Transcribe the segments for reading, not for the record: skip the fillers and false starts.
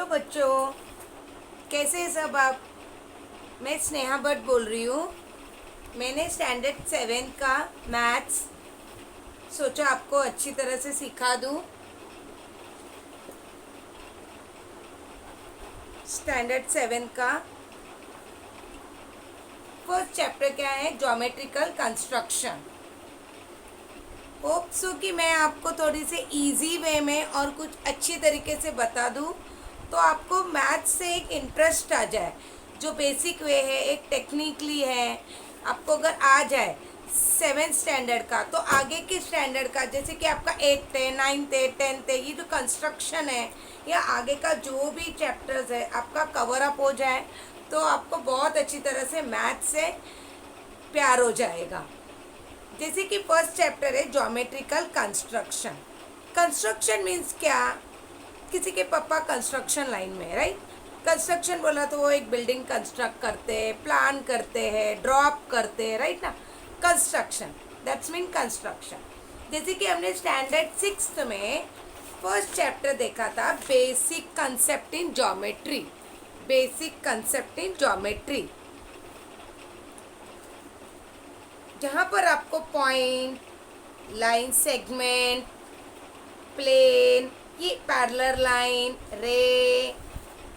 Hello बच्चों, कैसे हैं सब आप। मैं स्नेहा भट्ट बोल रही हूँ। मैंने स्टैंडर्ड 7 का मैथ्स सोचा आपको अच्छी तरह से सिखा दूँ। स्टैंडर्ड 7 का फर्स्ट चैप्टर क्या है? Geometrical construction. होप सो कि मैं आपको थोड़ी सी इजी वे में और कुछ अच्छी तरीके से बता दूँ तो आपको मैथ्स से एक इंटरेस्ट आ जाए। जो बेसिक वे है, एक टेक्निकली है, आपको अगर आ जाए 7th स्टैंडर्ड का तो आगे के स्टैंडर्ड का, जैसे कि आपका 8th है, 9th है, 10th है, ये जो कंस्ट्रक्शन है या आगे का जो भी चैप्टर्स है आपका कवर अप हो जाए तो आपको बहुत अच्छी तरह से मैथ्स से प्यार हो जाएगा। जैसे कि फर्स्ट चैप्टर है ज्योमेट्रिकल कंस्ट्रक्शन। कंस्ट्रक्शन मीन्स क्या? किसी के पापा कंस्ट्रक्शन लाइन में, राइट। कंस्ट्रक्शन बोला तो वो एक बिल्डिंग कंस्ट्रक्ट करते हैं, प्लान करते हैं, ड्रॉप करते हैं, राइट ना। Construction, that's mean construction. जैसे कि हमने स्टैंडर्ड 6th में फर्स्ट चैप्टर देखा था, basic concept in geometry. Basic concept in geometry, जहाँ पर आपको पॉइंट, लाइन सेगमेंट, प्लेन, ये पैरेलल लाइन, रे,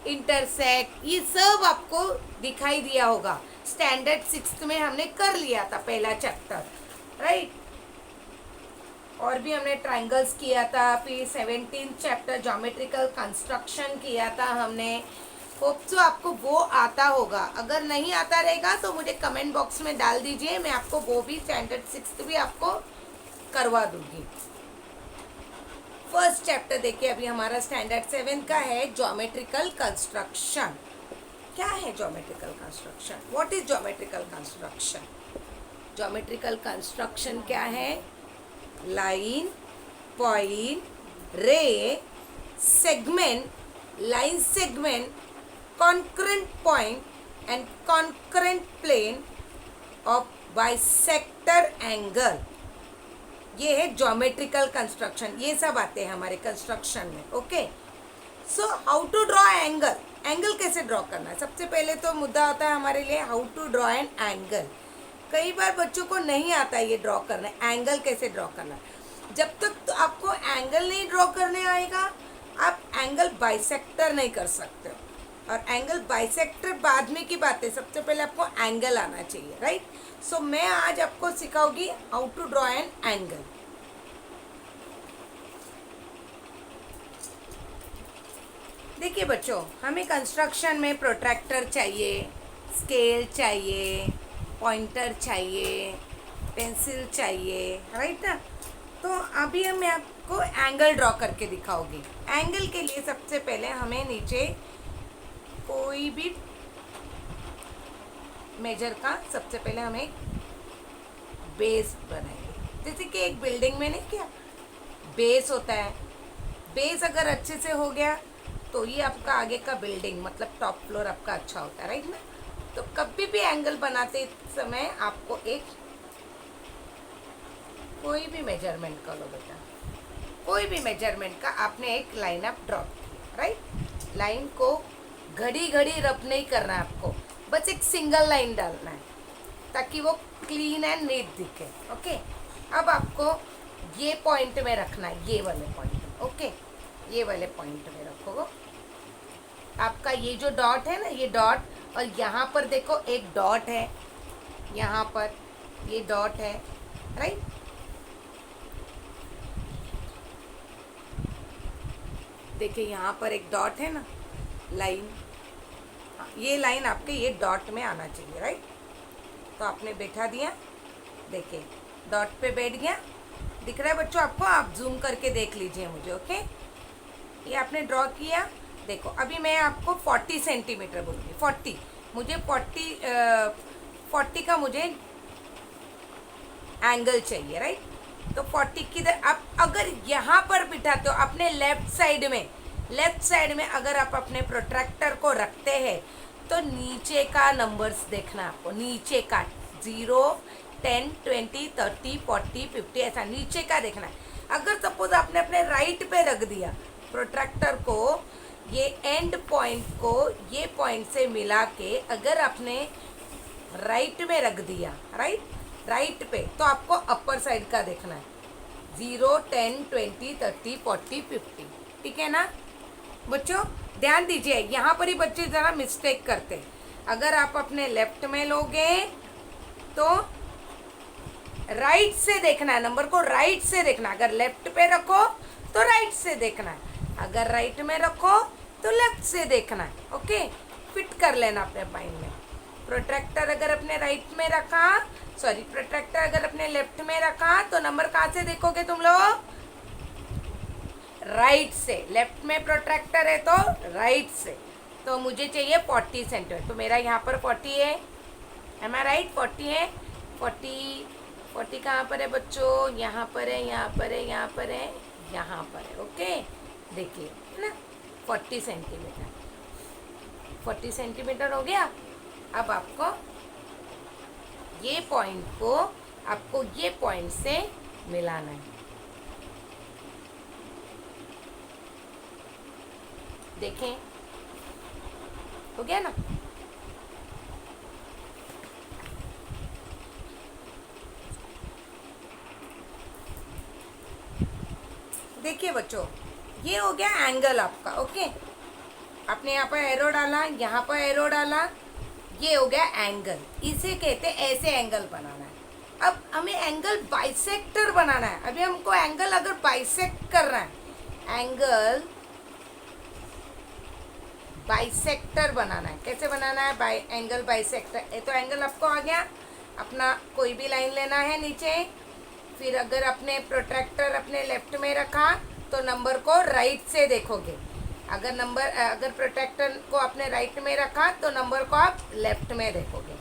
इंटरसेक्ट, ये सब आपको दिखाई दिया होगा। स्टैंडर्ड 6th में हमने कर लिया था पहला चैप्टर, राइट। और भी हमने ट्रायंगल्स किया था, फिर 17th चैप्टर ज्योमेट्रिकल कंस्ट्रक्शन किया था हमने। होप सो आपको वो आता होगा। अगर नहीं आता रहेगा तो मुझे कमेंट बॉक्स में डाल दीजिए, मैं आपको वो भी स्टैंडर्ड 6th भी आपको करवा दूंगी। फर्स्ट चैप्टर देखिए, अभी हमारा स्टैंडर्ड 7 का है ज्योमेट्रिकल कंस्ट्रक्शन। क्या है geometrical construction? What is geometrical construction? Geometrical construction क्या है? लाइन, पॉइंट, रे, segment, line segment, concurrent point and concurrent plane of bisector angle, ये है ज्योमेट्रिकल कंस्ट्रक्शन। ये सब आते हैं हमारे कंस्ट्रक्शन में। Okay, so how to draw angle. Angle कैसे ड्रॉ करना है? सबसे पहले तो मुद्दा आता है हमारे लिए how to draw an angle. कई बार बच्चों को नहीं आता है ये ड्रॉ करना, एंगल कैसे ड्रॉ करना है। जब तक तो आपको एंगल नहीं ड्रॉ करने आएगा आप एंगल बाइसेक्टर नहीं कर सकते हो। और एंगल बाइसेक्टर बाद में की बात है, सबसे पहले आपको एंगल आना चाहिए, राइट। सो मैं आज आपको सिखाऊंगी how to draw an angle. देखिए बच्चों, हमें कंस्ट्रक्शन में प्रोट्रैक्टर चाहिए, स्केल चाहिए, पॉइंटर चाहिए, पेंसिल चाहिए, राइट ना। तो अभी मैं आपको एंगल ड्रॉ करके दिखाऊंगी। एंगल के लिए सबसे पहले हमें नीचे कोई भी मेजर का सबसे पहले हम एक बेस बनाएंगे। जैसे कि एक बिल्डिंग में नहीं क्या बेस होता है, बेस अगर अच्छे से हो गया तो ये आपका आगे का बिल्डिंग मतलब टॉप फ्लोर आपका अच्छा होता है, राइट ना। तो कभी भी एंगल बनाते समय आपको एक कोई भी मेजरमेंट का लो बेटा, कोई भी मेजरमेंट का आपने एक लाइन अप ड्रॉ किया, राइट। लाइन को घड़ी घड़ी रब नहीं करना है आपको, बस एक सिंगल लाइन डालना है ताकि वो क्लीन एंड नीट दिखे। ओके, अब आपको ये पॉइंट में रखना है, ये वाले पॉइंट में। ओके, ये वाले पॉइंट में रखो आपका ये जो डॉट है ना, ये डॉट, और यहाँ पर देखो एक डॉट है, यहाँ पर ये डॉट है, राइट। देखिए यहाँ पर एक डॉट है ना, लाइन, ये लाइन आपके ये डॉट में आना चाहिए, राइट। तो आपने बैठा दिया, देखिए डॉट पे बैठ गया, दिख रहा है बच्चों आपको? आप जूम करके देख लीजिए मुझे। ओके, ये आपने ड्रॉ किया। देखो अभी मैं आपको 40 सेंटीमीटर बोलूँगी, 40 मुझे 40 का मुझे एंगल चाहिए, राइट। तो 40 किधर आप अगर यहाँ पर बिठाते हो अपने लेफ्ट साइड में अगर आप अपने प्रोट्रैक्टर को रखते हैं तो नीचे का नंबर्स देखना है आपको, नीचे का 0, 10, 20, 30, 40, 50 ऐसा नीचे का देखना है। अगर सपोज आपने अपने राइट पे रख दिया प्रोट्रैक्टर को, ये एंड पॉइंट को ये पॉइंट से मिला के अगर आपने राइट में रख दिया, राइट पे, तो आपको अपर साइड का देखना है, 0, 10, 20, 30, 40, 50, ठीक है ना बच्चों। ध्यान दीजिए, यहाँ पर ही बच्चे ज़रा मिस्टेक करते हैं। अगर आप अपने लेफ्ट में लोगे तो राइट से देखना है, नंबर को राइट से देखना है। अगर लेफ्ट पे रखो तो राइट से देखना है, अगर राइट में रखो तो लेफ्ट से देखना है। ओके, फिट कर लेना अपने माइंड में। प्रोट्रैक्टर अगर अपने राइट में रखा, सॉरी प्रोट्रैक्टर अगर अपने लेफ्ट में रखा तो नंबर कहाँ से देखोगे तुम लोग? राइट से। लेफ्ट में प्रोट्रैक्टर है तो राइट से। तो मुझे चाहिए 40 सेंटीमीटर, तो मेरा यहाँ पर 40 है, एम आई राइट? 40 है। 40 कहाँ पर है बच्चों? यहाँ पर है, यहाँ पर है, यहाँ पर है, यहाँ पर है। ओके, देखिए है ना, 40 सेंटीमीटर, 40 सेंटीमीटर हो गया। अब आपको ये पॉइंट को आपको ये पॉइंट से मिलाना है। देखें, हो गया ना? देखिए बच्चों, ये हो गया एंगल आपका। ओके, आपने यहाँ पर एरो डाला, यहाँ पर एरो डाला, ये हो गया एंगल। इसे कहते हैं ऐसे एंगल बनाना है। अब हमें एंगल बाइसेक्टर बनाना है। अभी हमको एंगल अगर बाइसेक्ट करना है, एंगल बाइसेक्टर बनाना है। कैसे बनाना है एंगल बाइसेक्टर? ये तो एंगल आपको आ गया। अपना कोई भी लाइन लेना है नीचे, फिर अगर अपने प्रोट्रैक्टर अपने लेफ्ट में रखा तो नंबर को राइट से देखोगे। अगर प्रोट्रैक्टर को आपने राइट में रखा तो नंबर को आप लेफ्ट में देखोगे।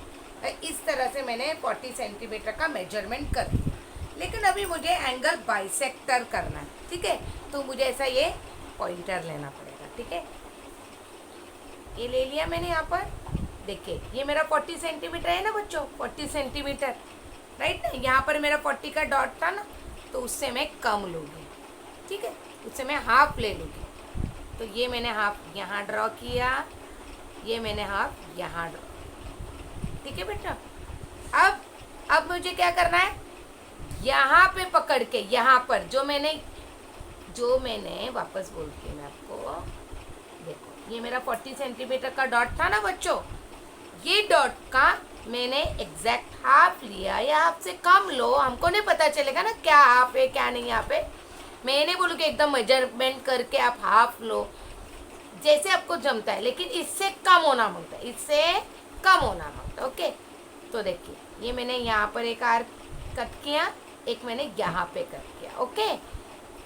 इस तरह से मैंने 40 सेंटीमीटर का मेजरमेंट कर दिया। लेकिन अभी मुझे एंगल बाइसेक्टर करना है, ठीक है? तो मुझे ऐसा ये पॉइंटर लेना पड़ेगा, ठीक है? ये ले लिया मैंने यहाँ पर। देखिए, ये मेरा 40 सेंटीमीटर है ना बच्चों, 40 सेंटीमीटर, राइट ना? यहाँ पर मेरा 40 का डॉट था ना, तो उससे मैं कम लूँगी, ठीक है? उससे मैं हाफ ले लूँगी। तो ये मैंने हाफ यहाँ ड्रॉ किया, ये मैंने हाफ यहाँ ड्रॉ, ठीक है बेटा? अब मुझे क्या करना है? यहाँ पे पकड़ के, यहाँ पर जो मैंने वापस बोलती हूँ मैं आपको। देखो, ये मेरा 40 सेंटीमीटर का डॉट था ना बच्चों, ये डॉट का मैंने एग्जैक्ट हाफ लिया, या हाफ से कम लो, हमको नहीं पता चलेगा ना क्या हाफ है क्या नहीं। यहाँ पे मैंने बोलू कि एकदम मेजरमेंट करके आप हाफ लो, जैसे आपको जमता है, लेकिन इससे कम होना मांगता है, इससे कम होना मांगता है। ओके, तो देखिए, ये मैंने यहाँ पर एक आर्क कट किया, एक मैंने यहाँ पे कट किया। ओके,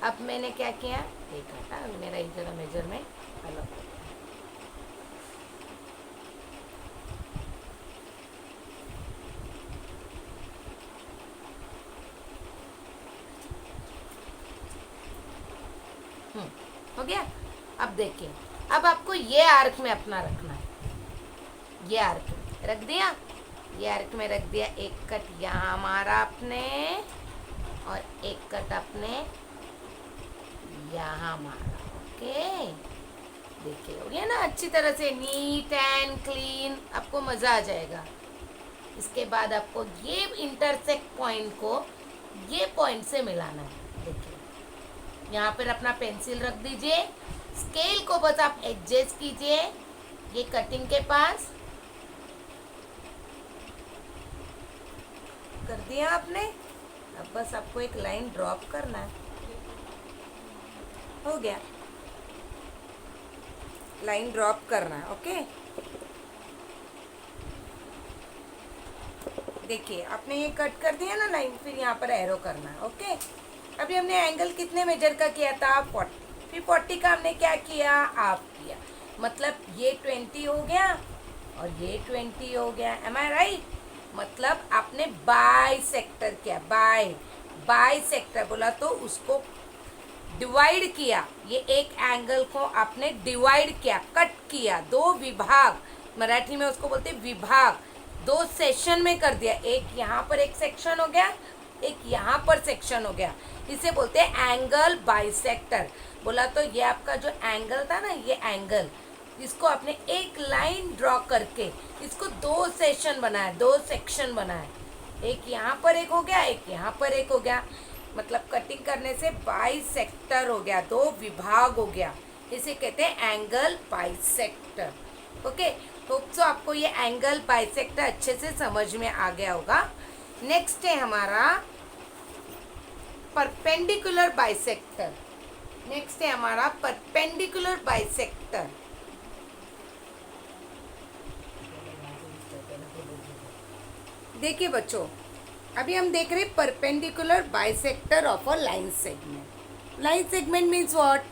अब मैंने क्या किया, एक हटा, मेरा एक जरा मेजरमेंट अलग हो गया। हो गया। अब देखिए, अब आपको ये आर्क में अपना रखना है, ये आर्क में रख दिया, ये आर्क में रख दिया। एक कट यहाँ मारा आपने और एक कट आपने यहाँ मारा। ओके, देखिए, हो गया ना अच्छी तरह से, नीट एंड क्लीन, आपको मज़ा आ जाएगा। इसके बाद आपको ये इंटरसेक्ट पॉइंट को ये पॉइंट से मिलाना है। देखिए, यहाँ पर अपना पेंसिल रख दीजिए, स्केल को बस आप एडजस्ट कीजिए ये कटिंग के पास। कर दिया आपने। अब बस आपको एक लाइन ड्रॉप करना है, हो गया, लाइन ड्रॉप करना है। ओके, देखिए, आपने ये कट कर दिया ना लाइन, फिर यहाँ पर एरो करना है। ओके, अभी हमने एंगल कितने मेजर का किया था? 40। फिर 40 का हमने क्या किया? हाफ किया, मतलब ये 20 हो गया और ये 20 हो गया। एम आई राइट? मतलब आपने बाइसेक्टर किया, बाइसेक्टर बोला तो उसको डिवाइड किया, ये एक एंगल को आपने डिवाइड किया, कट किया, दो विभाग, मराठी में उसको बोलते विभाग, दो सेक्शन में कर दिया। एक यहाँ पर एक सेक्शन हो गया, एक यहाँ पर सेक्शन हो गया, इसे बोलते हैं एंगल बाइसेक्टर। बोला तो ये आपका जो एंगल था ना, ये एंगल, इसको आपने एक लाइन ड्रॉ करके इसको दो सेक्शन बनाया, दो सेक्शन बनाया, एक यहाँ पर एक हो गया, एक यहाँ पर एक हो गया, मतलब कटिंग करने से बाइसेक्टर हो गया, दो विभाग हो गया, इसे कहते हैं angle bisector. Okay, hope so आपको ये एंगल बाइसेक्टर अच्छे से समझ में आ गया होगा। नेक्स्ट है हमारा परपेंडिकुलर बाइसेक्टर। नेक्स्ट है हमारा परपेंडिकुलर बाइसेक्टर। देखिए बच्चों, अभी हम देख रहे हैं perpendicular bisector of a line segment. Line segment means what?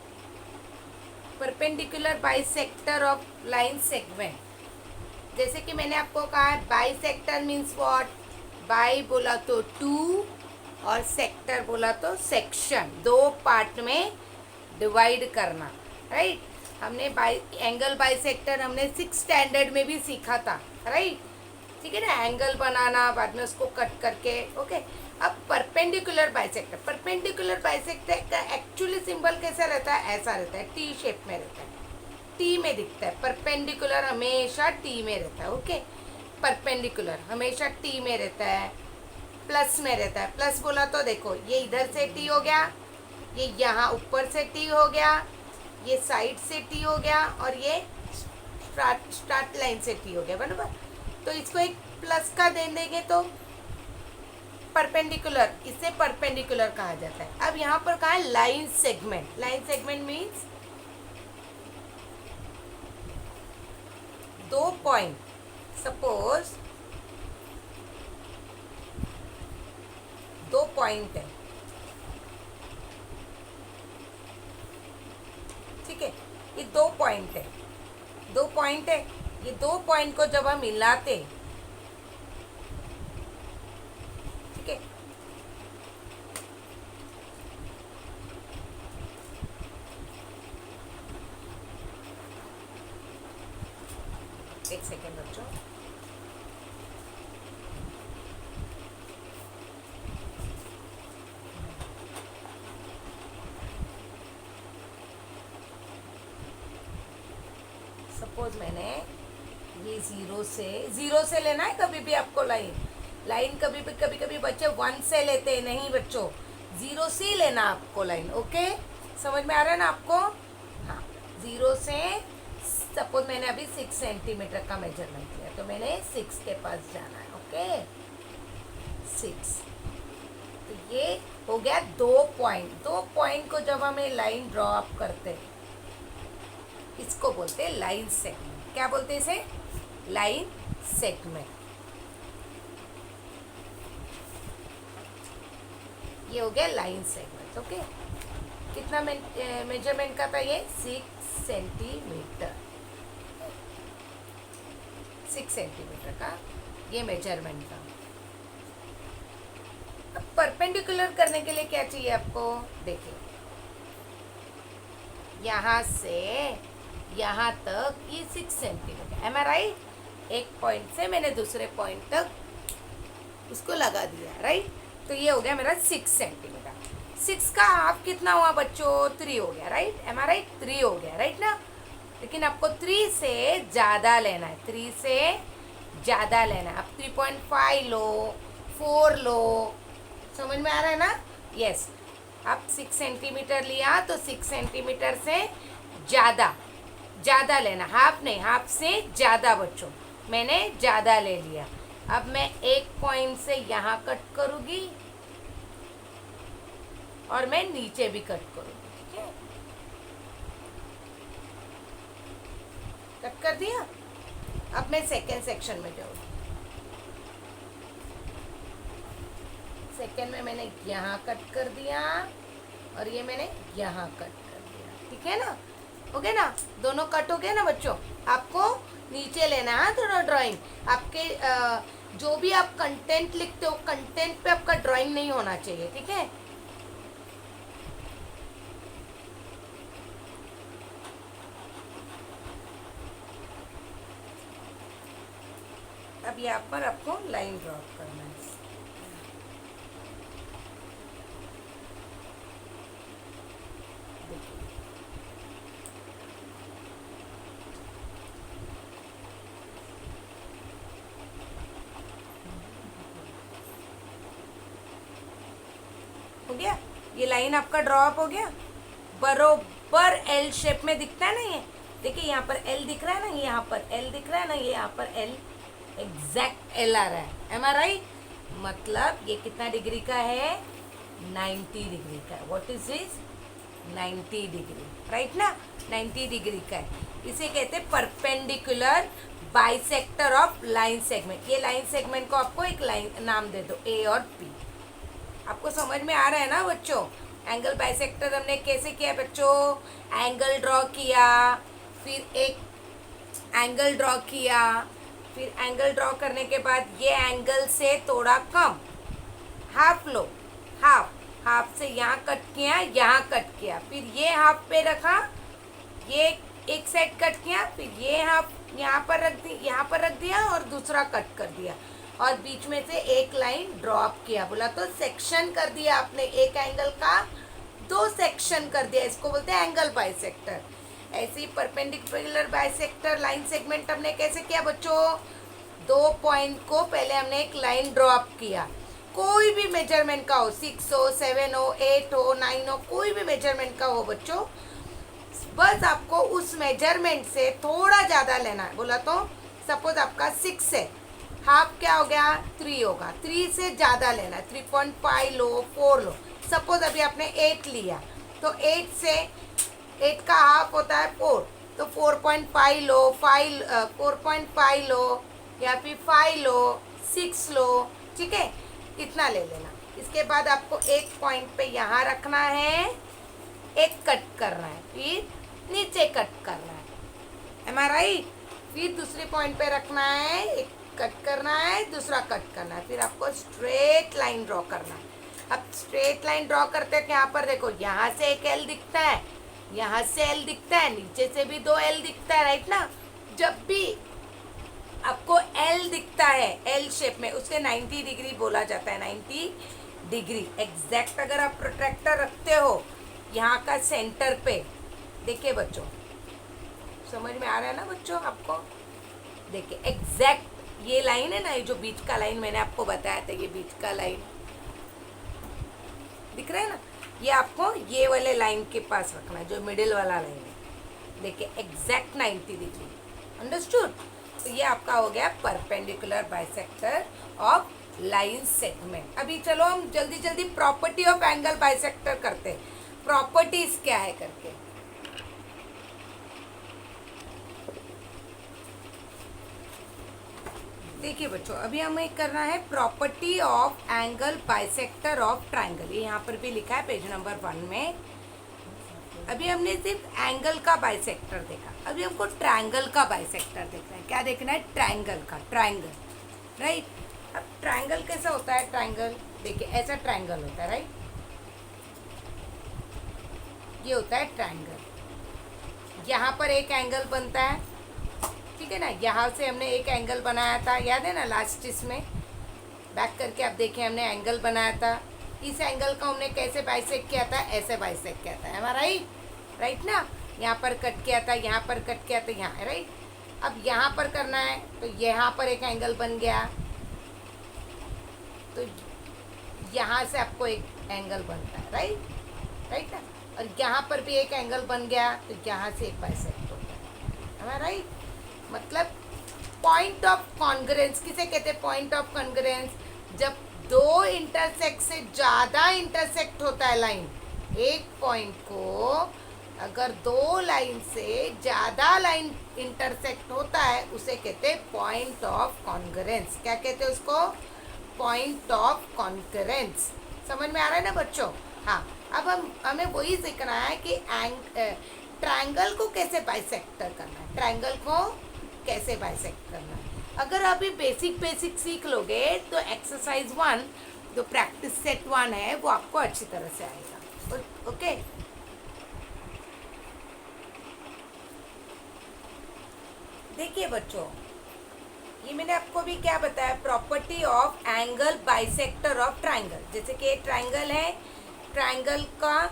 Perpendicular bisector of line segment. जैसे कि मैंने आपको कहा है, बाइसेक्टर मीन्स व्हाट? बाई बोला तो टू और सेक्टर बोला तो सेक्शन, दो पार्ट में डिवाइड करना, राइट? हमने एंगल बाइसेक्टर हमने 6 स्टैंडर्ड में भी सीखा था, राइट? ठीक है ना, एंगल बनाना, बाद में उसको कट करके। ओके, अब परपेंडिकुलर बाइसेक्टर। परपेंडिकुलर बाइसेक्टर का एक्चुअली सिंबल कैसा रहता है? ऐसा रहता है, टी शेप में रहता है, टी में दिखता है। परपेंडिकुलर हमेशा टी में रहता है। ओके, परपेंडिकुलर हमेशा टी में रहता है, प्लस में रहता है। प्लस बोला तो देखो, ये इधर से टी हो गया, ये यहाँ ऊपर से टी हो गया, ये साइड से टी हो गया, और ये स्टार्ट लाइन से टी हो गया, बराबर? तो इसको एक प्लस का दे देंगे तो परपेंडिकुलर, इसे परपेंडिकुलर कहा जाता है। अब यहाँ पर कहा है line segment. Line segment means दो पॉइंट, सपोज दो पॉइंट है, ठीक है, ये दो पॉइंट है, दो पॉइंट है, ये दो पॉइंट को जब हम मिलाते, ठीक है, एक सेकेंड बच्चों, सपोज मैंने ये जीरो से लेना है कभी भी आपको लाइन कभी कभी बच्चे 1 से लेते हैं, नहीं बच्चों, 0 से ही लेना आपको लाइन। ओके, समझ में आ रहा है ना आपको? हाँ, 0 से, सपोज मैंने अभी 6 सेंटीमीटर का मेजरमेंट लिया, तो मैंने 6 के पास जाना है। ओके, 6, तो ये हो गया दो पॉइंट। दो पॉइंट को जब हमें लाइन ड्रॉ अप करते हैं, इसको बोलते हैं लाइन सेगमेंट। क्या बोलते हैं इसे? Line segment. ये हो गया लाइन सेगमेंट। ओके, कितना मेजरमेंट का था ये? 6 सेंटीमीटर, 6 सेंटीमीटर का ये मेजरमेंट था। अब परपेंडिकुलर करने के लिए क्या चाहिए आपको? देखिए, यहाँ से यहाँ तक ये 6 सेंटीमीटर, एम आई राइट? एक पॉइंट से मैंने दूसरे पॉइंट तक उसको लगा दिया, राइट? तो ये हो गया मेरा 6 सेंटीमीटर। 6 का हाफ कितना हुआ बच्चों? 3 हो गया, राइट? एम आई राइट? 3 हो गया, राइट ना? लेकिन आपको 3 से ज़्यादा लेना है, 3 से ज़्यादा लेना है। आप 3.5 लो, 4 लो, समझ में आ रहा है ना? यस, आप 6 सेंटीमीटर लिया तो 6 सेंटीमीटर से ज़्यादा लेना, हाफ नहीं, हाफ से ज़्यादा बच्चों, मैंने ज़्यादा ले लिया। अब मैं एक पॉइंट से यहाँ कट करूँगी और मैं नीचे भी कट करूँगी, ठीक है? कट कर दिया। अब मैं सेकेंड सेक्शन में जाऊँगी। सेकेंड में मैंने यहाँ कट कर दिया और ये मैंने यहाँ कट कर दिया, ठीक है ना? हो गया ना? दोनों कट हो गया ना बच्चों? आपको नीचे लेना है थोड़ा ड्राइंग। आपके जो भी आप कंटेंट लिखते हो, कंटेंट पे आपका ड्राइंग नहीं होना चाहिए, ठीक है? अब यहाँ पर आपको लाइन ड्रॉ करना है। देखिए, ये लाइन आपका ड्रॉप हो गया, बरोबर एल शेप में दिखता है ना ये। देखिए यहाँ पर एल दिख रहा है ना, यहाँ पर एल दिख रहा है ना, ये यहाँ पर एल, एग्जैक्ट एल आ रहा है। एम आर आई मतलब ये कितना डिग्री का है, 90 डिग्री का है। What is this, 90 degree, right ना, 90 डिग्री का है। इसे कहते हैं perpendicular bisector of line segment. ये लाइन सेगमेंट को आपको एक लाइन नाम दे दो, ए और पी। आपको समझ में आ रहा है ना बच्चों। एंगल बाइसेक्टर हमने कैसे किया बच्चों, एंगल ड्रॉ किया, फिर एक एंगल ड्रॉ किया, फिर एंगल ड्रॉ करने के बाद ये एंगल से थोड़ा कम, हाफ लो, हाफ, हाफ से यहाँ कट किया, यहाँ कट किया, फिर ये हाफ पे रखा, ये एक साइड कट किया, फिर ये हाफ यहाँ पर रख दी, यहाँ पर रख दिया और दूसरा कट कर दिया, और बीच में से एक लाइन ड्रॉप किया। बोला तो सेक्शन कर दिया आपने, एक एंगल का 2 सेक्शन कर दिया, इसको बोलते हैं एंगल बाइसेक्टर। ऐसे ही परपेंडिकुलर बाइसेक्टर लाइन सेगमेंट हमने कैसे किया बच्चों, 2 पॉइंट को पहले हमने एक लाइन ड्रॉप किया, कोई भी मेजरमेंट का हो, 6 हो, 7 हो, 8 हो, 9 हो, कोई भी मेजरमेंट का हो बच्चों, बस आपको उस मेजरमेंट से थोड़ा ज़्यादा लेना है। बोला तो सपोज आपका 6 है, हाफ क्या हो गया, 3 होगा, 3 से ज़्यादा लेना है, 3.5 लो, 4 लो। सपोज अभी आपने 8 लिया, तो 8 से 8 का हाफ होता है 4, तो 4.5 लो, 4.5 लो, या फिर 5 लो, 6 लो, ठीक है, इतना ले लेना। इसके बाद आपको एक पॉइंट पे यहाँ रखना है, एक कट करना है, फिर नीचे कट करना है, एम आर आई, फिर दूसरे पॉइंट पे रखना है, एक कट करना है, दूसरा कट करना है, फिर आपको स्ट्रेट लाइन ड्रॉ करना है। अब स्ट्रेट लाइन ड्रॉ करते हैं, यहाँ पर देखो, यहाँ से एक एल दिखता है, यहाँ से एल दिखता है, नीचे से भी 2 एल दिखता है, राइट ना। जब भी आपको एल दिखता है एल शेप में, उसके 90 डिग्री बोला जाता है, 90 डिग्री एग्जैक्ट। अगर आप प्रोट्रैक्टर रखते हो यहाँ का सेंटर पे, देखिए बच्चों, समझ में आ रहा है ना बच्चों आपको, देखिए एग्जैक्ट ये लाइन है ना, ये जो बीच का लाइन मैंने आपको बताया था, ये बीच का लाइन दिख रहा है ना, ये आपको ये वाले लाइन के पास रखना है, जो मिडिल वाला लाइन है, देखिए एग्जैक्ट 90 डिग्री, अंडरस्टूड। तो ये आपका हो गया perpendicular bisector of line segment. अभी चलो हम जल्दी जल्दी प्रॉपर्टी ऑफ एंगल बाइसेक्टर करते हैं, प्रॉपर्टीज क्या है करके। देखिए बच्चों, अभी हमें करना है property of angle bisector of triangle. ये यहाँ पर भी लिखा है पेज नंबर 1 में। अभी हमने सिर्फ एंगल का बाइसेक्टर देखा, अभी हमको ट्रायंगल का बाइसेक्टर देखना है। क्या देखना है, ट्रायंगल का, ट्रायंगल, राइट। अब ट्रायंगल कैसा होता है, ट्रायंगल देखिए ऐसा ट्रायंगल होता है, राइट, ये होता है ट्रायंगल। यहाँ पर एक एंगल बनता है, ठीक है ना, यहाँ से हमने एक एंगल बनाया था, याद है ना, लास्ट इसमें बैक करके आप देखें, हमने एंगल बनाया था। इस एंगल को हमने कैसे बाइसेक्ट किया था, ऐसे बाइसेक्ट किया था, हमारा राइट ना। यहाँ पर कट किया था, यहाँ पर कट किया था, यहाँ, राइट। अब यहाँ पर करना है, तो यहाँ पर एक एंगल बन गया, तो यहाँ से आपको एक एंगल बनता है, राइट ना। और यहाँ पर भी एक एंगल बन गया, तो यहाँ से एक बाइसेक्ट होता है, हमारा राइट। मतलब पॉइंट ऑफ कॉन्ग्रुएंस किसे कहते हैं, पॉइंट ऑफ कॉन्ग्रुएंस, जब 2 इंटरसेक्ट से ज़्यादा इंटरसेक्ट होता है लाइन, एक पॉइंट को अगर 2 लाइन से ज़्यादा लाइन इंटरसेक्ट होता है, उसे कहते हैं पॉइंट ऑफ कॉन्ग्रुएंस। क्या कहते हैं उसको, पॉइंट ऑफ कॉन्ग्रुएंस। समझ में आ रहा है ना बच्चों। हाँ, अब हमें वही सीखना है कि ट्रायंगल को कैसे बाइसेक्टर करना है, ट्रायंगल को कैसे बाइसेक्ट करना है। अगर अभी बेसिक सीख लोगे तो एक्सरसाइज 1 जो प्रैक्टिस सेट 1 है वो आपको अच्छी तरह से आएगा, ओके। देखिए बच्चों, ये मैंने आपको भी क्या बताया, property of angle bisector of triangle. जैसे कि ट्रायंगल है, ट्रायंगल का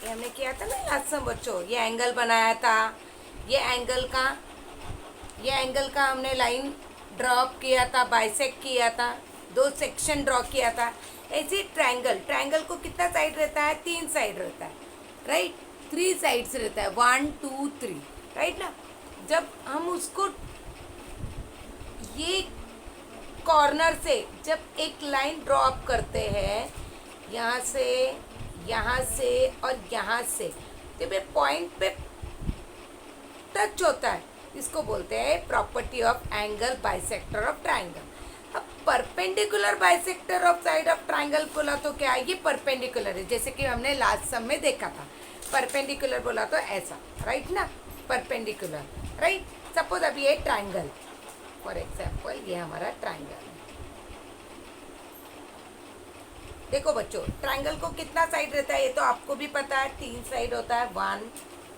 ये हमने किया था ना लास्ट में बच्चों, ये एंगल बनाया था, ये एंगल का हमने लाइन ड्रॉप किया था, बाइसेक्ट किया था, 2 सेक्शन ड्रॉ किया था। ऐसे ट्रायंगल, ट्रायंगल को कितना साइड रहता है? 3 साइड रहता है, राइट? 3 साइड्स रहता है, 1 2 3, राइट ना? जब हम उसको ये कॉर्नर से जब एक लाइन ड्रॉ अप करते हैं, यहाँ से और यहाँ से, जब ये पॉइंट पे टच होता है, इसको बोलते हैं property of angle bisector of triangle. अब perpendicular bisector of side of triangle बोला तो क्या है? ये परपेंडिकुलर है, जैसे कि हमने लास्ट सम में देखा था। परपेंडिकुलर बोला तो ऐसा, राइट ना? Perpendicular, right? सपोज अभी ये ट्राइंगल, फॉर एग्जाम्पल ये हमारा ट्राइंगल है। देखो बच्चों, ट्राइंगल को कितना साइड रहता है ये तो आपको भी पता है, 3 साइड होता है, 1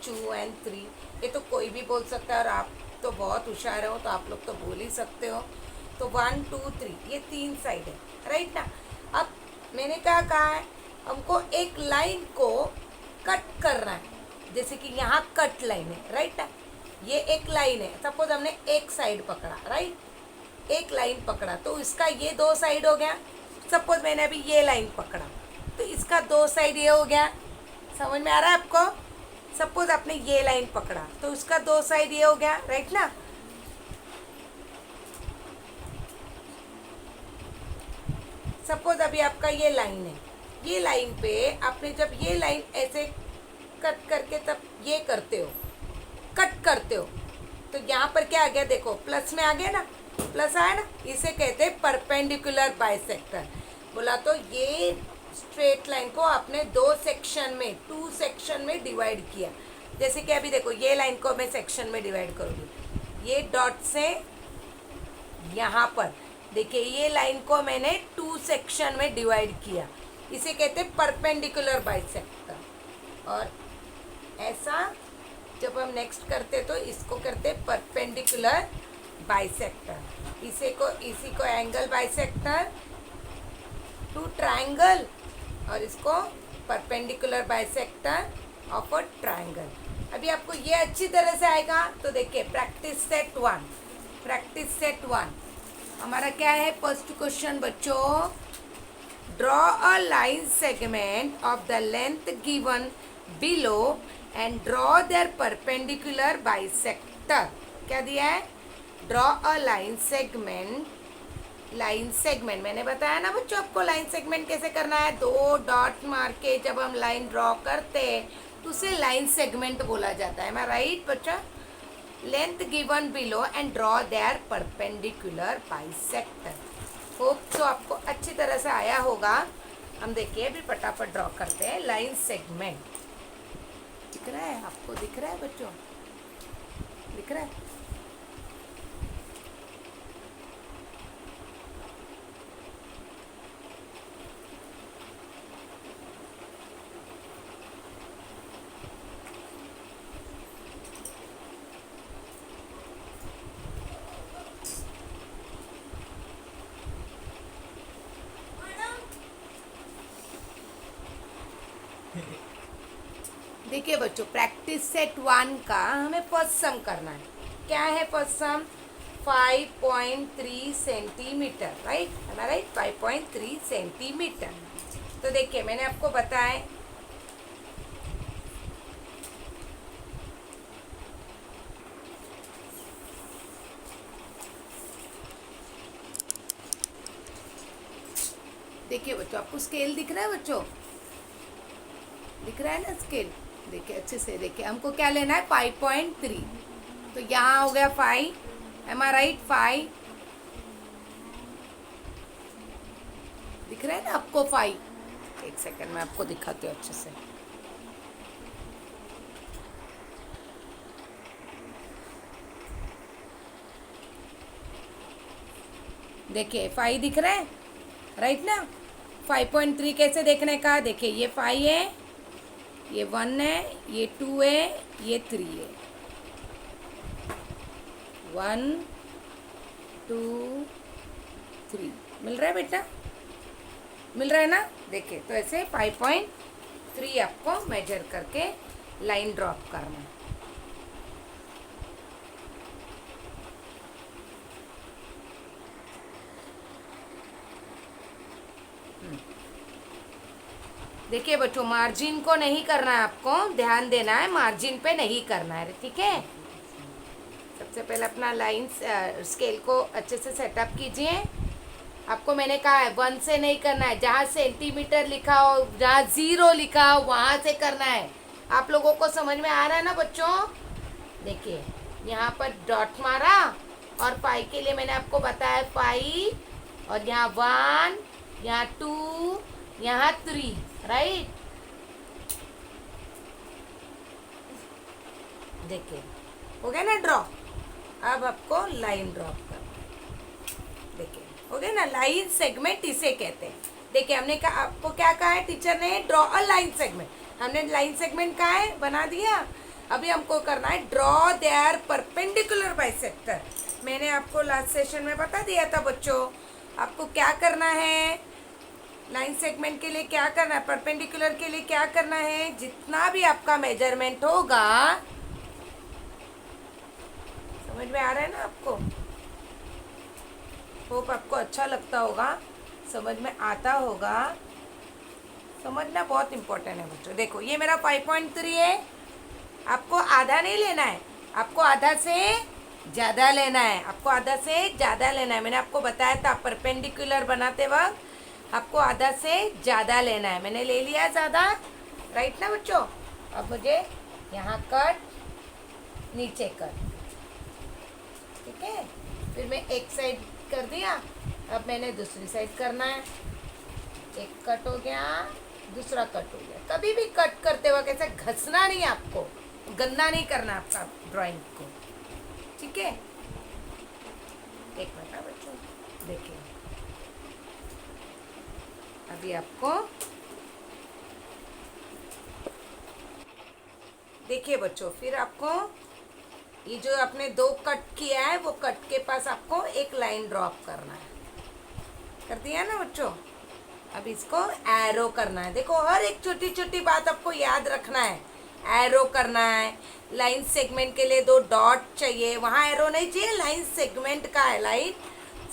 2 एंड 3। ये तो कोई भी बोल सकता है, और आप तो बहुत होशियार हो तो आप लोग तो बोल ही सकते हो। तो 1 2 3 ये 3 साइड है, राइट ना? अब मैंने क्या कहा है, हमको एक लाइन को कट करना है, जैसे कि यहाँ कट लाइन है, राइट ना? ये एक लाइन है, सपोज हमने एक साइड पकड़ा, राइट? एक लाइन पकड़ा तो इसका ये 2 साइड हो गया। सपोज मैंने अभी ये लाइन पकड़ा तो इसका 2 साइड ये हो गया। समझ में आ रहा है आपको? सपोज आपने ये लाइन पकड़ा तो उसका 2 साइड ये हो गया, राइट ना? सपोज अभी आपका ये लाइन है, ये लाइन पे आपने जब ये लाइन ऐसे कट करके तब ये करते हो, कट करते हो, तो यहाँ पर क्या आ गया? देखो प्लस में आ गया ना, प्लस आया ना? इसे कहते हैं परपेंडिकुलर बाइसेक्टर। बोला तो ये स्ट्रेट लाइन को आपने 2 सेक्शन में, 2 सेक्शन में डिवाइड किया। जैसे कि अभी देखो ये लाइन को मैं सेक्शन में डिवाइड करूँगी, ये डॉट से यहाँ पर देखिए ये लाइन को मैंने 2 सेक्शन में डिवाइड किया, इसे कहते हैं परपेंडिकुलर बाइसेक्टर। और ऐसा जब हम नेक्स्ट करते तो इसको करते परपेंडिकुलर बाइसेक्टर। इसी को एंगल बाइसेक्टर टू ट्रायंगल, और इसको perpendicular bisector of a triangle. अभी आपको ये अच्छी तरह से आएगा तो देखिए प्रैक्टिस सेट 1। प्रैक्टिस सेट 1 हमारा क्या है? फर्स्ट क्वेश्चन बच्चों, draw a line segment of the length given below and draw their perpendicular bisector. क्या दिया है? Draw a line segment. Line segment मैंने बताया ना बच्चों आपको लाइन सेगमेंट कैसे करना है। 2 डॉट मार के जब हम लाइन ड्रॉ करते हैं तो उसे लाइन सेगमेंट बोला जाता है। मैं राइट बच्चा? Length given below and draw their perpendicular bisector. Hope तो आपको अच्छी तरह से आया होगा। हम देखिए अभी फटाफट ड्रॉ करते हैं लाइन सेगमेंट। दिख रहा है आपको? दिख रहा है बच्चों? दिख रहा है? देखिए बच्चों, प्रैक्टिस सेट 1 का हमें फर्स्ट सम करना है। क्या है फर्स्ट सम? 5.3 सेंटीमीटर, राइट? है ना? Right, 5.3 centimetre. तो देखिए मैंने आपको बताया, देखिए बच्चों आपको स्केल दिख रहा है बच्चों? दिख रहा है ना स्केल? देखिए अच्छे से देखिए, हमको क्या लेना है? 5.3। तो यहाँ हो गया 5, एम आई राइट? 5 दिख रहा है ना आपको? 5। एक सेकंड में आपको दिखाती हूँ अच्छे से। देखिए 5 दिख रहा है, राइट ना? 5.3 कैसे देखने का? देखिए ये 5 है, ये 1 है, ये 2 है, ये 3 है। 1 2 3 मिल रहा है बेटा? मिल रहा है ना? देखिए तो ऐसे 5.3 आपको मेजर करके लाइन ड्रॉप करना है। देखिए बच्चों, मार्जिन को नहीं करना है, आपको ध्यान देना है, मार्जिन पे नहीं करना है, ठीक है। सबसे पहले अपना लाइन स्केल को अच्छे से सेटअप कीजिए। आपको मैंने कहा है 1 से नहीं करना है, जहाँ सेंटीमीटर लिखा हो, जहाँ 0 लिखा हो वहाँ से करना है। आप लोगों को समझ में आ रहा है ना बच्चों? देखिए यहाँ पर डॉट मारा, और पाई के लिए मैंने आपको बताया 5, और यहाँ 1, यहाँ 2, यहाँ 3, राइट। देखिए हो गया ना ड्रॉ। अब आपको लाइन ड्रॉ करना है। देखिए हो गया ना, लाइन सेगमेंट इसे कहते हैं। देखिए हमने कहा, आपको क्या कहा है टीचर ने, ड्रॉ अ लाइन सेगमेंट। हमने लाइन सेगमेंट कहा है, बना दिया। अभी हमको करना है ड्रॉ देयर परपेंडिकुलर बाइसेक्टर। मैंने आपको लास्ट सेशन में बता दिया था बच्चों, आपको क्या करना है लाइन सेगमेंट के लिए, क्या करना है परपेंडिकुलर के लिए, क्या करना है, जितना भी आपका मेजरमेंट होगा, समझ में आ रहा है ना आपको? होप आपको अच्छा लगता होगा, समझ में आता होगा। समझना बहुत इम्पोर्टेंट है बच्चों। देखो ये मेरा 5.3 है, आपको आधा नहीं लेना है, आपको आधा से ज़्यादा लेना है, आपको आधा से ज़्यादा लेना है। मैंने आपको बताया था परपेंडिकुलर बनाते वक्त आपको आधा से ज़्यादा लेना है। मैंने ले लिया ज़्यादा, राइट ना बच्चों। अब मुझे यहाँ कट, नीचे कट, ठीक है। फिर मैं एक साइड कर दिया, अब मैंने दूसरी साइड करना है। एक कट हो गया, दूसरा कट हो गया। कभी भी कट करते वक्त ऐसे घसना नहीं, आपको गंदा नहीं करना आपका ड्राइंग को, ठीक है। एक मिनट बच्चों, देखिए अभी आपको देखिए बच्चों, फिर आपको ये जो आपने 2 कट किया है, वो कट के पास आपको एक लाइन ड्रॉप करना है। कर दिया ना बच्चों। अब इसको एरो करना है। देखो हर एक छोटी छोटी बात आपको याद रखना है। एरो करना है, लाइन सेगमेंट के लिए 2 डॉट चाहिए, वहाँ एरो नहीं चाहिए, लाइन सेगमेंट का है, लाइन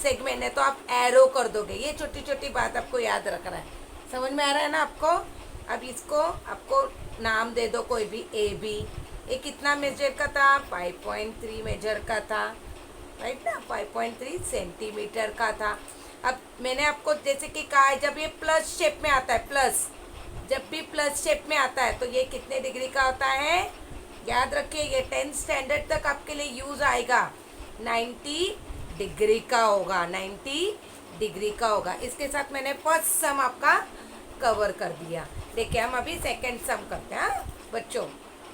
सेगमेंट है तो आप एरो कर दोगे। ये छोटी छोटी बात आपको याद रखना है। समझ में आ रहा है ना आपको? अब इसको आपको नाम दे दो कोई भी, ए बी। ये कितना मेजर का था? 5.3 मेजर का था, राइट ना, 5.3 सेंटीमीटर का था। अब मैंने आपको जैसे कि कहा है, जब ये प्लस शेप में आता है, प्लस, जब भी प्लस शेप में आता है तो ये कितने डिग्री का होता है? याद रखिए, ये 10th स्टैंडर्ड तक आपके लिए यूज आएगा। 90 डिग्री का होगा, 90 डिग्री का होगा। इसके साथ मैंने फर्स्ट सम आपका कवर कर दिया। देखिए हम अभी सेकंड सम करते हैं बच्चों।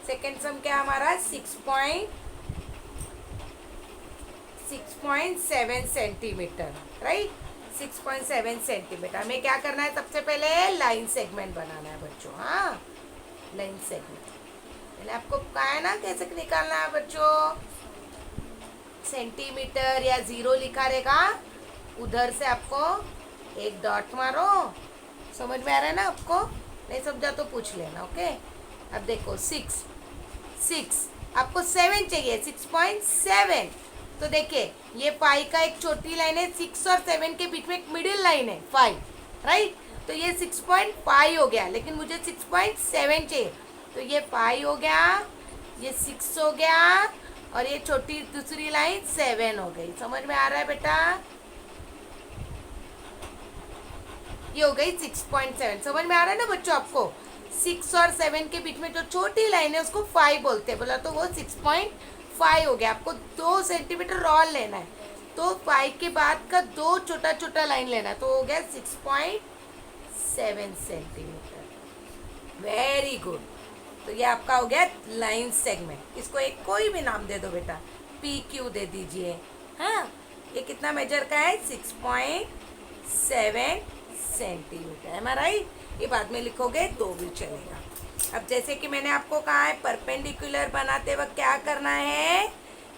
सेकंड सम क्या हमारा? 6.7 सेंटीमीटर, राइट, 6.7 सेंटीमीटर। हमें क्या करना है? सबसे पहले लाइन सेगमेंट बनाना है बच्चों। हाँ, लाइन सेगमेंट मैंने आपको कहा है ना कैसे निकालना है बच्चों। सेंटीमीटर या 0 लिखा रहेगा, उधर से आपको एक डॉट मारो। समझ में आ रहा है ना आपको? नहीं समझा तो पूछ लेना, ओके। अब देखो 6 आपको 7 चाहिए, 6.7। तो देखिए ये 5 का एक छोटी लाइन है, 6 और 7 के बीच में एक मिडिल लाइन है 5, राइट। तो ये 6.5 हो गया, लेकिन मुझे 6.7 चाहिए। तो ये 5 हो गया, ये 6 हो गया, और ये छोटी दूसरी लाइन 7 हो गई। समझ में आ रहा है बेटा? ये हो गई 6.7। समझ में आ रहा है ना बच्चों आपको? 6 और 7 के बीच में जो छोटी लाइन है उसको 5 बोलते हैं, बोला तो वो 6.5 हो गया। आपको 2 सेंटीमीटर और लेना है, तो 5 के बाद का 2 छोटा छोटा लाइन लेना है, तो हो गया 6.7 सेंटीमीटर। Very good. तो ये आपका हो गया लाइन सेगमेंट। इसको एक कोई भी नाम दे दो बेटा, PQ दे दीजिए। हाँ, ये कितना मेजर का है? 6.7 सेंटीमीटर। है ना, राइट? ये बाद में लिखोगे तो भी चलेगा। अब जैसे कि मैंने आपको कहा है, परपेंडिकुलर बनाते वक्त क्या करना है?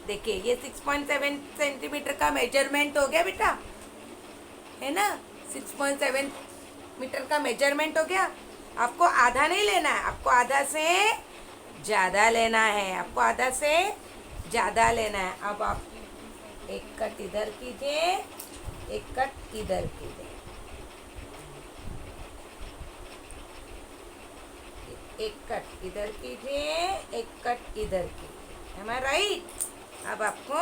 देखिए ये 6.7 सेंटीमीटर का मेजरमेंट हो गया बेटा, है ना। 6.7 मीटर का मेजरमेंट हो गया। आपको आधा नहीं लेना है, आपको आधा से ज़्यादा लेना है, आपको आधा से ज़्यादा लेना है। अब आप एक कट इधर कीजिए, एक कट इधर कीजिए। एक कट इधर कीजिए, एक कट इधर कीजिए। एम आई राइट? अब आपको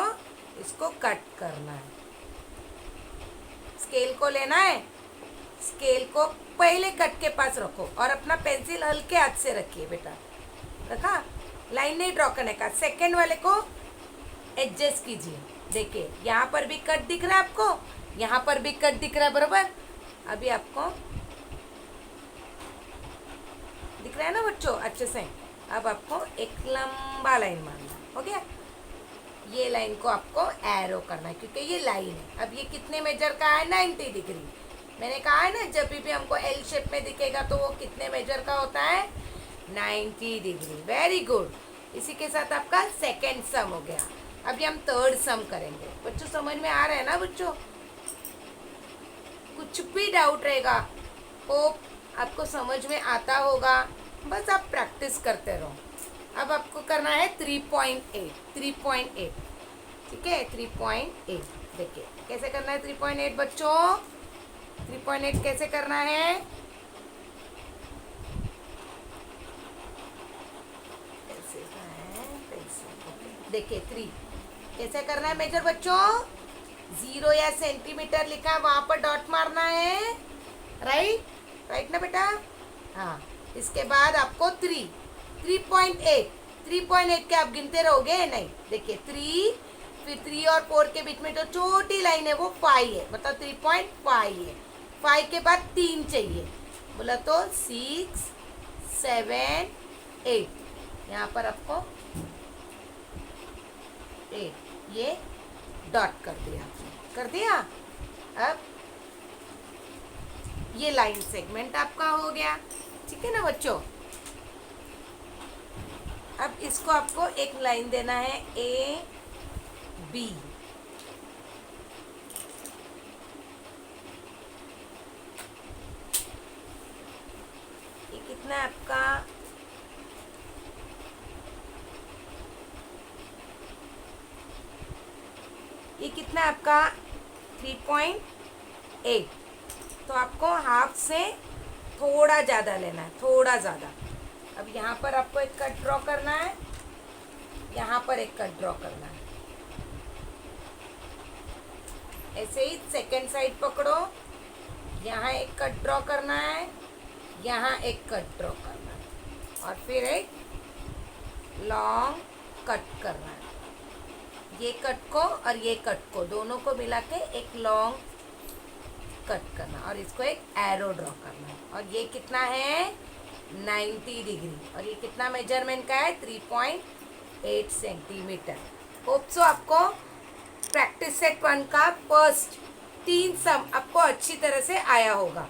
इसको कट करना है। स्केल को लेना है, स्केल को पहले कट के पास रखो और अपना पेंसिल हल्के हाथ से रखिए बेटा। रखा? लाइन नहीं ड्रॉ करने का। सेकंड वाले को एडजस्ट कीजिए। देखिए यहाँ पर भी कट दिख रहा है आपको, यहाँ पर भी कट दिख रहा है, बरोबर? अभी आपको दिख रहा है ना बच्चों अच्छे से? अब आपको एक लंबा लाइन मारना है। हो गया? ये लाइन को आपको एरो करना है क्योंकि ये लाइन है। अब ये कितने मेजर का है? 90 डिग्री। मैंने कहा है ना जब भी हमको एल शेप में दिखेगा तो वो कितने मेजर का होता है? 90 डिग्री। Very good. इसी के साथ आपका सेकेंड सम हो गया। अभी हम थर्ड सम करेंगे। बच्चों समझ में आ रहा है ना बच्चों? कुछ भी डाउट रहेगा होप आपको समझ में आता होगा, बस आप प्रैक्टिस करते रहो। अब आपको करना है 3.8। 3.8 ठीक है? 3.8 देखिए कैसे करना है 3.8 बच्चों। 3.8 कैसे करना है? देखिए 3 कैसे करना है मेजर बच्चों? 0 या सेंटीमीटर लिखा है वहां पर डॉट मारना है। राइट? राइट ना बेटा? हाँ। इसके बाद आपको 3.8 3.8 के आप गिनते रहोगे नहीं। देखिए 3, फिर 3 और 4 के बीच में जो छोटी लाइन है वो 5 है, मतलब 3.5 है। 5 के बाद 3 चाहिए, बोला तो 6, 7, 8। यहाँ पर आपको 8 ये डॉट कर दिया। कर दिया? अब ये लाइन सेगमेंट आपका हो गया। ठीक है ना बच्चों? अब इसको आपको एक लाइन देना है ए बी। ये कितना है आपका? ये कितना है आपका? 3.8। तो आपको हाफ से थोड़ा ज़्यादा लेना है, थोड़ा ज़्यादा। अब यहाँ पर आपको एक कट ड्रॉ करना है, यहाँ पर एक कट ड्रॉ करना है। ऐसे ही सेकेंड साइड पकड़ो, यहाँ एक कट ड्रॉ करना है, यहाँ एक कट ड्रॉ करना है और फिर एक लॉन्ग कट करना है। ये कट को और ये कट को दोनों को मिला के एक लॉन्ग कट करना और इसको एक एरो ड्रॉ करना है। और ये कितना है? 90 डिग्री। और ये कितना मेजरमेंट का है? 3.8 सेंटीमीटर। होप सो आपको प्रैक्टिस सेट 1 का फर्स्ट 3 सम आपको अच्छी तरह से आया होगा।